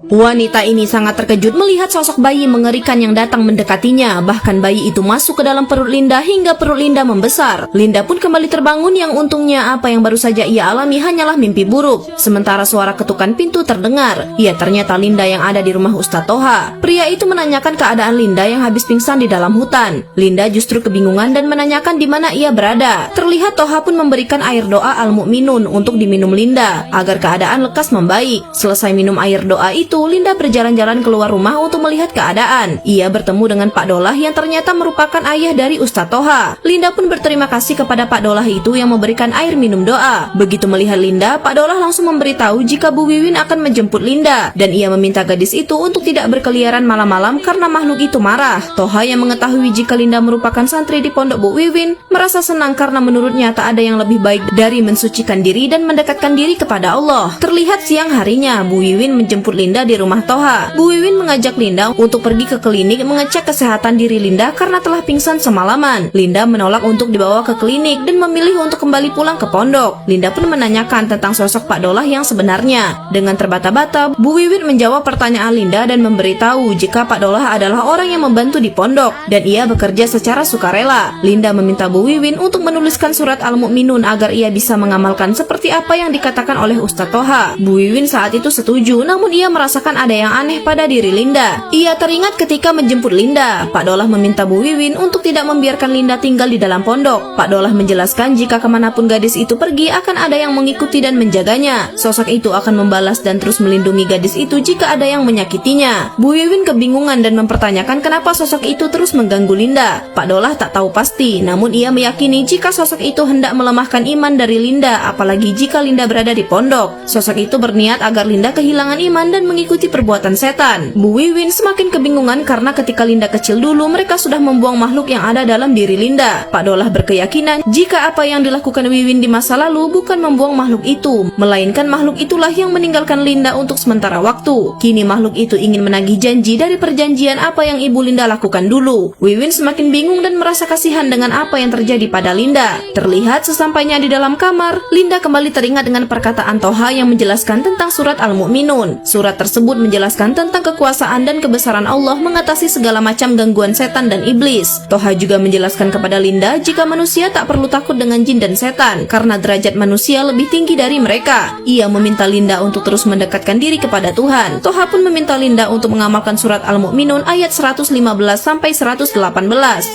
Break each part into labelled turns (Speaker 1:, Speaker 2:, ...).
Speaker 1: Wanita ini sangat terkejut melihat sosok bayi mengerikan yang datang mendekatinya. Bahkan bayi itu masuk ke dalam perut Linda hingga perut Linda membesar. Linda pun kembali terbangun, yang untungnya apa yang baru saja ia alami hanyalah mimpi buruk. Sementara suara ketukan pintu terdengar. Ya, ternyata Linda yang ada di rumah Ustadz Toha. Pria itu menanyakan keadaan Linda yang habis pingsan di dalam hutan. Linda justru kebingungan dan menanyakan di mana ia berada. Terlihat Toha pun memberikan air doa Al-Mu'minun untuk diminum Linda agar keadaan lekas membaik. Selesai minum air doa itu, Linda berjalan-jalan keluar rumah untuk melihat keadaan. Ia bertemu dengan Pak Dolah yang ternyata merupakan ayah dari Ustadz Toha. Linda pun berterima kasih kepada Pak Dolah itu yang memberikan air minum doa. Begitu melihat Linda, Pak Dolah langsung memberitahu jika Bu Wiwin akan menjemput Linda, dan ia meminta gadis itu untuk tidak berkeliaran malam-malam karena makhluk itu marah. Toha yang mengetahui jika Linda merupakan santri di pondok Bu Wiwin merasa senang karena menurutnya tak ada yang lebih baik dari mensucikan diri dan mendekatkan diri kepada Allah. Terlihat siang harinya Bu Wiwin menjemput Linda di rumah Toha. Bu Wiwin mengajak Linda untuk pergi ke klinik mengecek kesehatan diri Linda karena telah pingsan semalaman. Linda menolak untuk dibawa ke klinik dan memilih untuk kembali pulang ke pondok. Linda pun menanyakan tentang sosok Pak Dolah yang sebenarnya. Dengan terbata-bata, Bu Wiwin menjawab pertanyaan Linda dan memberitahu jika Pak Dolah adalah orang yang membantu di pondok dan ia bekerja secara sukarela. Linda meminta Bu Wiwin untuk menuliskan surat Al-Mu'minun agar ia bisa mengamalkan seperti apa yang dikatakan oleh Ustadz Toha. Bu Wiwin saat itu setuju, namun ia merasakan ada yang aneh pada diri Linda. Ia teringat ketika menjemput Linda, Pak Dolah meminta Bu Wiwin untuk tidak membiarkan Linda tinggal di dalam pondok. Pak Dolah menjelaskan jika kemanapun gadis itu pergi akan ada yang mengikuti dan menjaganya. Sosok itu akan membalas dan terus melindungi gadis itu jika ada yang menyakitinya. Bu Wiwin kebingungan dan mempertanyakan kenapa sosok itu terus mengganggu Linda. Pak Dolah tak tahu pasti, namun ia meyakini jika sosok itu hendak melemahkan iman dari Linda, apalagi jika Linda berada di pondok. Sosok itu berniat agar Linda kehilangan iman dan mengikuti perbuatan setan. Bu Wiwin semakin kebingungan karena ketika Linda kecil dulu mereka sudah membuang makhluk yang ada dalam diri Linda. Pak Dolah berkeyakinan jika apa yang dilakukan Wiwin di masa lalu bukan membuang makhluk itu, melainkan makhluk itulah yang meninggalkan Linda untuk sementara waktu. Kini makhluk itu ingin menagih janji dari perjanjian apa yang ibu Linda lakukan dulu. Wiwin semakin bingung dan merasa kasihan dengan apa yang terjadi pada Linda. Terlihat sesampainya di dalam kamar, Linda kembali teringat dengan perkataan Toha yang menjelaskan tentang surat Al-Mu'minun. Surat tersebut menjelaskan tentang kekuasaan dan kebesaran Allah mengatasi segala macam gangguan setan dan iblis. Toha juga menjelaskan kepada Linda jika manusia tak perlu takut dengan jin dan setan karena derajat manusia lebih tinggi dari mereka. Ia meminta Linda untuk terus mendekatkan diri kepada Tuhan. Toha pun meminta Linda untuk mengamalkan surat Al-Mu'minun ayat 115 sampai 118.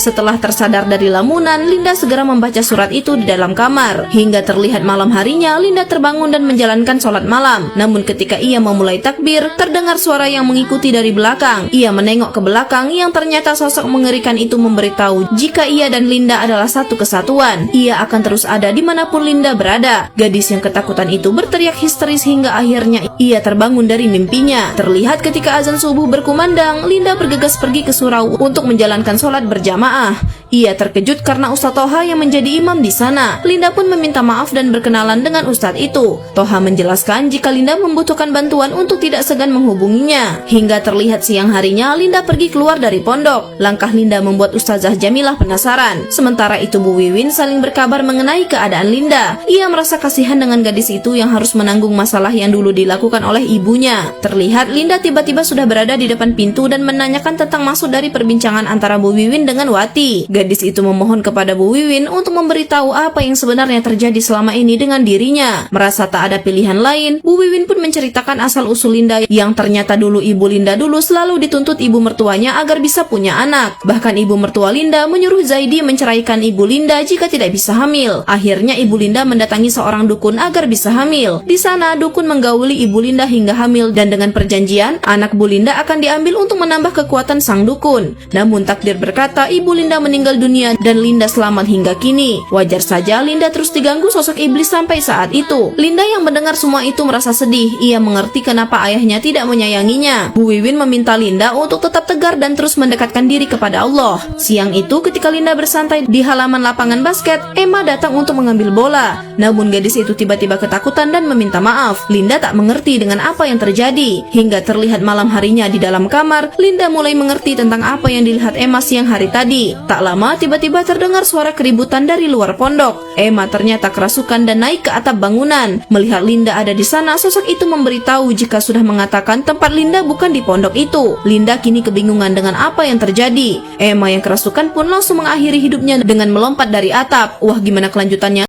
Speaker 1: Setelah tersadar dari lamunan, Linda segera membaca surat itu di dalam kamar. Hingga terlihat malam harinya, Linda terbangun dan menjalankan sholat malam. Namun ketika ia memulai takbir, terdengar suara yang mengikuti dari belakang. Ia menengok ke belakang yang ternyata sosok mengerikan itu memberitahu jika ia dan Linda adalah satu kesatuan. Ia akan terus ada dimanapun Linda berada. Gadis yang ketakutan itu berteriak histeris hingga akhirnya ia terbangun dari mimpinya. Terlihat ketika azan subuh berkumandang, Linda bergegas pergi ke surau untuk menjalankan sholat berjamaah. Ia terkejut karena Ustadz Toha yang menjadi imam di sana. Linda pun meminta maaf dan berkenalan dengan Ustadz itu. Toha menjelaskan jika Linda membutuhkan bantuan untuk tidak segan menghubunginya. Hingga terlihat siang harinya, Linda pergi keluar dari pondok. Langkah Linda membuat Ustazah Jamilah penasaran. Sementara itu Bu Wiwin saling berkabar mengenai keadaan Linda. Ia merasa kasihan dengan gadis itu yang harus menanggung masalah yang dulu dilakukan oleh ibunya. Terlihat Linda tiba-tiba sudah berada di depan pintu dan menanyakan tentang maksud dari perbincangan antara Bu Wiwin dengan Wati. Gadis itu memohon kepada Bu Wiwin untuk memberitahu apa yang sebenarnya terjadi selama ini dengan dirinya. Merasa tak ada pilihan lain, Bu Wiwin pun menceritakan asal-usul Linda yang ternyata dulu ibu Linda dulu selalu dituntut ibu mertuanya agar bisa punya anak. Bahkan ibu mertua Linda menyuruh Zaidi menceraikan ibu Linda jika tidak bisa hamil. Akhirnya ibu Linda mendatangi seorang dukun agar bisa hamil. Di sana dukun menggauli ibu Linda hingga hamil dan dengan perjanjian anak Bu Linda akan diambil untuk menambah kekuatan sang dukun. Namun takdir berkata ibu Linda meninggal dunia dan Linda selamat hingga kini. Wajar saja Linda terus diganggu sosok iblis sampai saat itu. Linda yang mendengar semua itu merasa sedih. Ia mengerti kenapa ayahnya tidak menyayanginya. Bu Wiwin meminta Linda untuk tetap tegar dan terus mendekatkan diri kepada Allah. Siang itu ketika Linda bersantai di halaman lapangan basket, Emma datang untuk mengambil bola. Namun gadis itu tiba-tiba ketakutan dan meminta maaf. Linda tak mengerti dengan apa yang terjadi. Hingga terlihat malam harinya di dalam kamar, Linda mulai mengerti tentang apa yang dilihat Emma siang hari tadi. Tak lama lama, tiba-tiba terdengar suara keributan dari luar pondok. Emma ternyata kerasukan dan naik ke atap bangunan. Melihat Linda ada di sana, sosok itu memberitahu jika sudah mengatakan tempat Linda bukan di pondok itu. Linda kini kebingungan dengan apa yang terjadi. Emma yang kerasukan pun langsung mengakhiri hidupnya dengan melompat dari atap. Wah, gimana kelanjutannya?